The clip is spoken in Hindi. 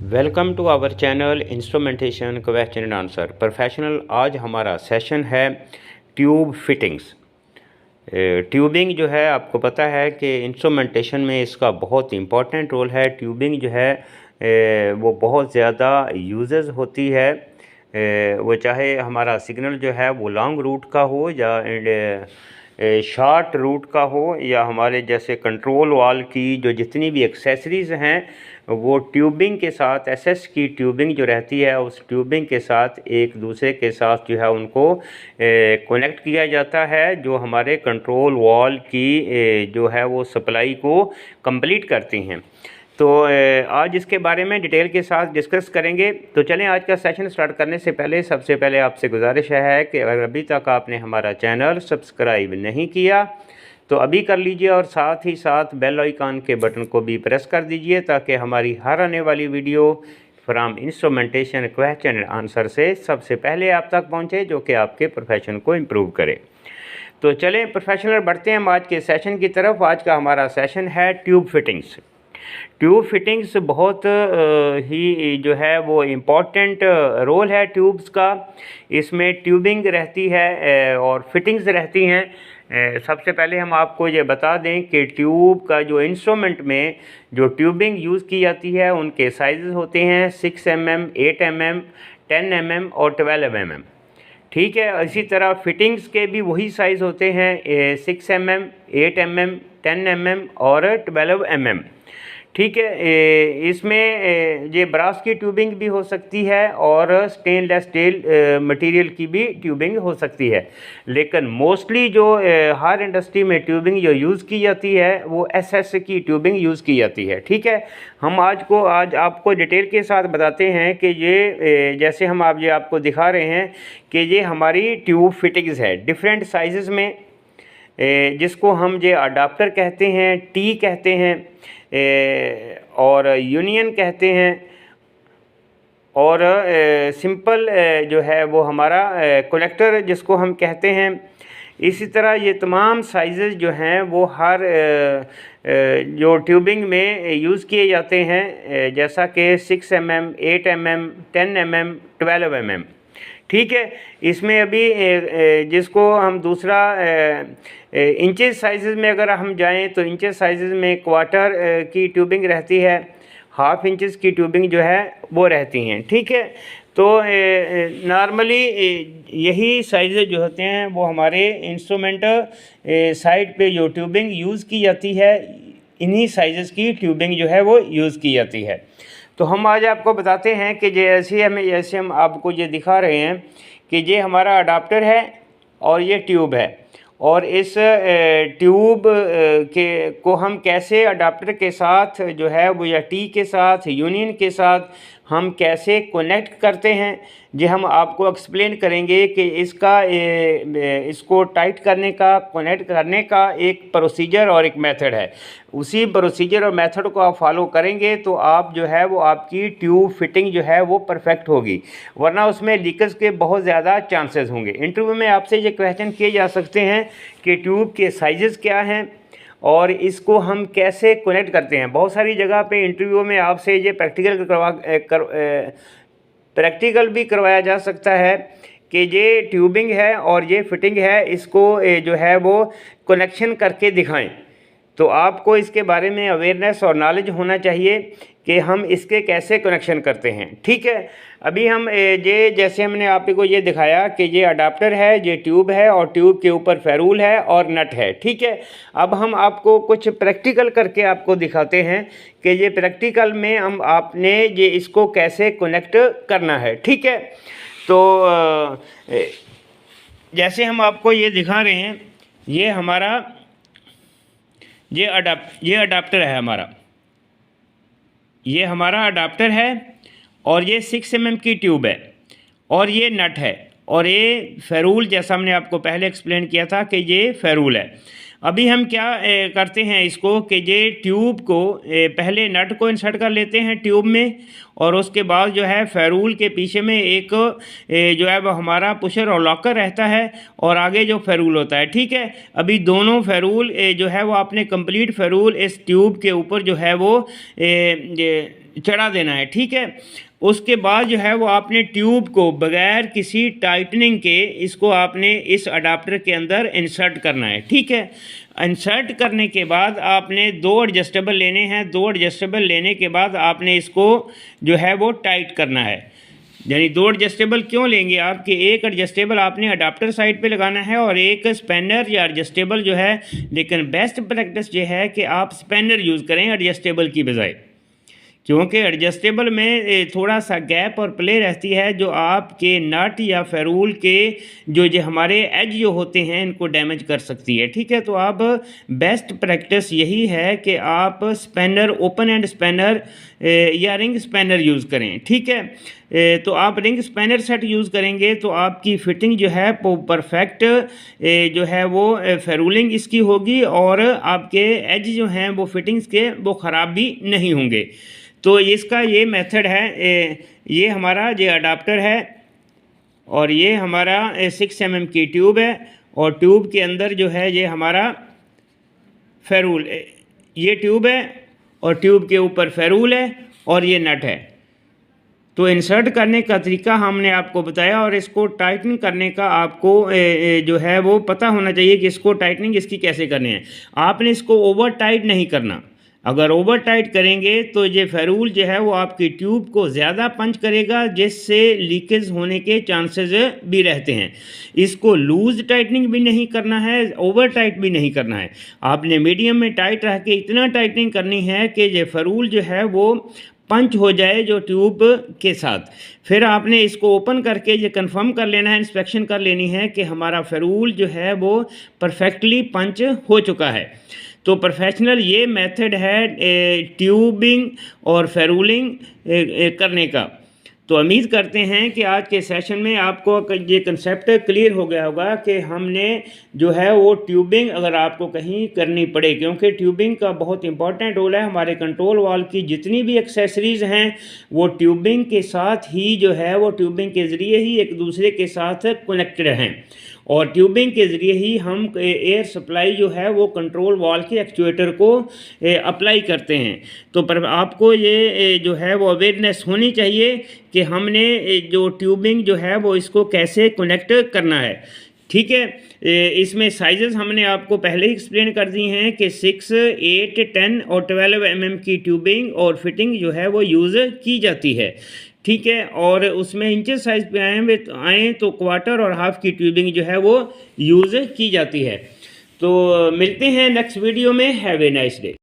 Welcome to our channel instrumentation question and answer professional. आज हमारा सेशन है ट्यूब फिटिंग्स। ट्यूबिंग जो है आपको पता है कि इंस्ट्रूमेंटेशन में इसका बहुत इम्पोर्टेंट रोल है। ट्यूबिंग जो है वो बहुत ज़्यादा यूजेस होती है। वो चाहे हमारा सिग्नल जो है वो लॉन्ग रूट का हो या शॉर्ट रूट का हो, या हमारे जैसे कंट्रोल वाल की जो जितनी भी एक्सेसरीज़ हैं वो ट्यूबिंग के साथ, एसएस की ट्यूबिंग जो रहती है उस ट्यूबिंग के साथ एक दूसरे के साथ जो है उनको कनेक्ट किया जाता है, जो हमारे कंट्रोल वॉल की जो है वो सप्लाई को कंप्लीट करती हैं। तो आज इसके बारे में डिटेल के साथ डिस्कस करेंगे। तो चलें, आज का सेशन स्टार्ट करने से पहले सबसे पहले आपसे गुजारिश है कि अगर अभी तक आपने हमारा चैनल सब्सक्राइब नहीं किया तो अभी कर लीजिए, और साथ ही साथ बेल आइकन के बटन को भी प्रेस कर दीजिए ताकि हमारी हर आने वाली video from instrumentation question and answer से सबसे पहले आप तक पहुंचे, जो कि आपके प्रोफेशन को इम्प्रूव करे। तो चलें प्रोफेशनल बढ़ते हैं हम आज के सेशन की तरफ। आज का हमारा सेशन है ट्यूब फिटिंग्स। ट्यूब फिटिंग्स बहुत ही जो है वो इम्पॉर्टेंट रोल है ट्यूब्स का। इसमें ट्यूबिंग रहती है और फिटिंग्स रहती हैं। सबसे पहले हम आपको ये बता दें कि ट्यूब का जो इंस्ट्रूमेंट में जो ट्यूबिंग यूज़ की जाती है उनके साइज़ होते हैं 6 mm, 8 mm, 10 mm और 12 mm। ठीक है, इसी तरह फिटिंग्स के भी वही साइज़ होते हैं 6 mm, 8 mm, 10 mm और 12 mm। ठीक है, इसमें ये ब्रास की ट्यूबिंग भी हो सकती है और स्टेनलेस स्टील मटेरियल की भी ट्यूबिंग हो सकती है, लेकिन मोस्टली जो हर इंडस्ट्री में ट्यूबिंग जो यूज़ की जाती है वो एसएस की ट्यूबिंग यूज़ की जाती है। ठीक है, हम आज आपको डिटेल के साथ बताते हैं कि ये जैसे हम ये आपको दिखा रहे हैं कि ये हमारी ट्यूब फिटिंग्स है डिफरेंट साइज़ में, जिसको हम ये अडाप्टर कहते हैं, टी कहते हैं और यूनियन कहते हैं, और सिंपल जो है वो हमारा कनेक्टर जिसको हम कहते हैं। इसी तरह ये तमाम साइज़ जो हैं वो हर जो ट्यूबिंग में यूज़ किए जाते हैं, जैसा कि 6 mm, 8 mm, 10 mm, 12 mm। ठीक है, इसमें अभी जिसको हम दूसरा इंचेस साइज़ में अगर हम जाएं तो इंचेस साइज़ में क्वार्टर की ट्यूबिंग रहती है, हाफ इंचेस की ट्यूबिंग जो है वो रहती हैं। ठीक है, तो नॉर्मली यही साइज़ जो होते हैं वो हमारे इंस्ट्रूमेंट साइड पे जो ट्यूबिंग यूज़ की जाती है, इन्हीं साइज़ की ट्यूबिंग जो है वो यूज़ की जाती है। तो हम आज आपको बताते हैं कि जैसे हम आपको ये दिखा रहे हैं कि ये हमारा अडाप्टर है और ये ट्यूब है, और इस ट्यूब को हम कैसे अडाप्टर के साथ जो है वो या टी के साथ, यूनियन के साथ हम कैसे कनेक्ट करते हैं, ये हम आपको एक्सप्लेन करेंगे कि इसको टाइट करने का, कनेक्ट करने का एक प्रोसीजर और एक मेथड है। उसी प्रोसीजर और मेथड को आप फॉलो करेंगे तो आप जो है वो आपकी ट्यूब फिटिंग जो है वो परफेक्ट होगी, वरना उसमें लीकेज के बहुत ज़्यादा चांसेस होंगे। इंटरव्यू में आपसे ये क्वेश्चन किए जा सकते हैं कि ट्यूब के साइज़ क्या हैं और इसको हम कैसे कनेक्ट करते हैं। बहुत सारी जगह पे इंटरव्यू में आपसे ये प्रैक्टिकल भी करवाया जा सकता है कि ये ट्यूबिंग है और ये फिटिंग है, इसको जो है वो कनेक्शन करके दिखाएं। तो आपको इसके बारे में अवेयरनेस और नॉलेज होना चाहिए कि हम इसके कैसे कनेक्शन करते हैं। ठीक है, अभी हम ये जैसे हमने आपको ये दिखाया कि ये अडाप्टर है, ये ट्यूब है और ट्यूब के ऊपर फेरूल है और नट है। ठीक है, अब हम आपको कुछ प्रैक्टिकल करके आपको दिखाते हैं कि ये प्रैक्टिकल में हम आपने ये इसको कैसे कनेक्ट करना है। ठीक है, तो जैसे हम आपको ये दिखा रहे हैं, ये हमारा ये अडाप्टर है हमारा, ये हमारा अडाप्टर है और ये 6 mm की ट्यूब है और ये नट है और ये फेरूल, जैसा हमने आपको पहले एक्सप्लेन किया था कि ये फेरूल है। अभी हम क्या करते हैं इसको कि ये ट्यूब को पहले नट को इंसर्ट कर लेते हैं ट्यूब में, और उसके बाद जो है फेरूल के पीछे में एक जो है वो हमारा पुशर और लॉकर रहता है और आगे जो फेरूल होता है। ठीक है, अभी दोनों फेरूल जो है वो आपने कंप्लीट फेरूल इस ट्यूब के ऊपर जो है वो चढ़ा देना है। ठीक है, उसके बाद जो है वो आपने ट्यूब को बगैर किसी टाइटनिंग के इसको आपने इस अडाप्टर के अंदर इंसर्ट करना है। ठीक है, इंसर्ट करने के बाद आपने 2 एडजस्टेबल लेने हैं। 2 एडजस्टेबल लेने के बाद आपने इसको जो है वो टाइट करना है। यानी 2 एडजस्टेबल क्यों लेंगे आप कि एक एडजस्टेबल आपने अडाप्टर साइड पे लगाना है और एक स्पैनर या एडजस्टेबल जो है, लेकिन बेस्ट प्रैक्टिस ये है कि आप स्पैनर यूज़ करें एडजस्टेबल की बजाय, क्योंकि एडजस्टेबल में थोड़ा सा गैप और प्ले रहती है जो आपके नट या फेरूल के जो हमारे एज जो होते हैं इनको डैमेज कर सकती है। ठीक है, तो अब बेस्ट प्रैक्टिस यही है कि आप स्पैनर, ओपन एंड स्पैनर या रिंग स्पैनर यूज़ करें। ठीक है, तो आप रिंग स्पैनर सेट यूज़ करेंगे तो आपकी फ़िटिंग जो है वो परफेक्ट जो है वो फेरूलिंग इसकी होगी और आपके एज जो हैं वो फिटिंग्स के वो ख़राब भी नहीं होंगे। तो इसका ये मेथड है। ये हमारा ये अडाप्टर है और ये हमारा 6 mm की ट्यूब है और ट्यूब के अंदर जो है ये हमारा फेरूल, ये ट्यूब है और ट्यूब के ऊपर फेरूल है और ये नट है। तो इंसर्ट करने का तरीका हमने आपको बताया और इसको टाइटन करने का आपको जो है वो पता होना चाहिए कि इसको टाइटनिंग इसकी कैसे करनी है। आपने इसको ओवर टाइट नहीं करना। अगर ओवर टाइट करेंगे तो ये फेरूल जो है वो आपकी ट्यूब को ज़्यादा पंच करेगा जिससे लीकेज होने के चांसेस भी रहते हैं। इसको लूज़ टाइटनिंग भी नहीं करना है, ओवर टाइट भी नहीं करना है। आपने मीडियम में टाइट रख के इतना टाइटनिंग करनी है कि ये फेरूल जो है वो पंच हो जाए जो ट्यूब के साथ। फिर आपने इसको ओपन करके ये कंफर्म कर लेना है, इंस्पेक्शन कर लेनी है कि हमारा फेरूल जो है वो परफेक्टली पंच हो चुका है। तो प्रोफेशनल ये मेथड है ट्यूबिंग और फेरूलिंग करने का। तो उम्मीद करते हैं कि आज के सेशन में आपको ये कंसेप्ट क्लियर हो गया होगा कि हमने जो है वो ट्यूबिंग अगर आपको कहीं करनी पड़े, क्योंकि ट्यूबिंग का बहुत इंपॉर्टेंट रोल है। हमारे कंट्रोल वाल्व की जितनी भी एक्सेसरीज़ हैं वो ट्यूबिंग के साथ ही जो है वो ट्यूबिंग के ज़रिए ही एक दूसरे के साथ कनेक्टेड हैं और ट्यूबिंग के ज़रिए ही हम एयर सप्लाई जो है वो कंट्रोल वाल्व के एक्चुएटर को अप्लाई करते हैं। तो पर आपको ये जो है वो अवेयरनेस होनी चाहिए कि हमने जो ट्यूबिंग जो है वो इसको कैसे कनेक्ट करना है। ठीक है, इसमें साइजेस हमने आपको पहले ही एक्सप्लेन कर दी हैं कि 6, 8, 10 और 12 mm की ट्यूबिंग और फिटिंग जो है वो यूज़ की जाती है। ठीक है, और उसमें इंचेस साइज पे आए तो क्वार्टर और हाफ की ट्यूबिंग जो है वो यूज़ की जाती है। तो मिलते हैं नेक्स्ट वीडियो में। Have a nice day.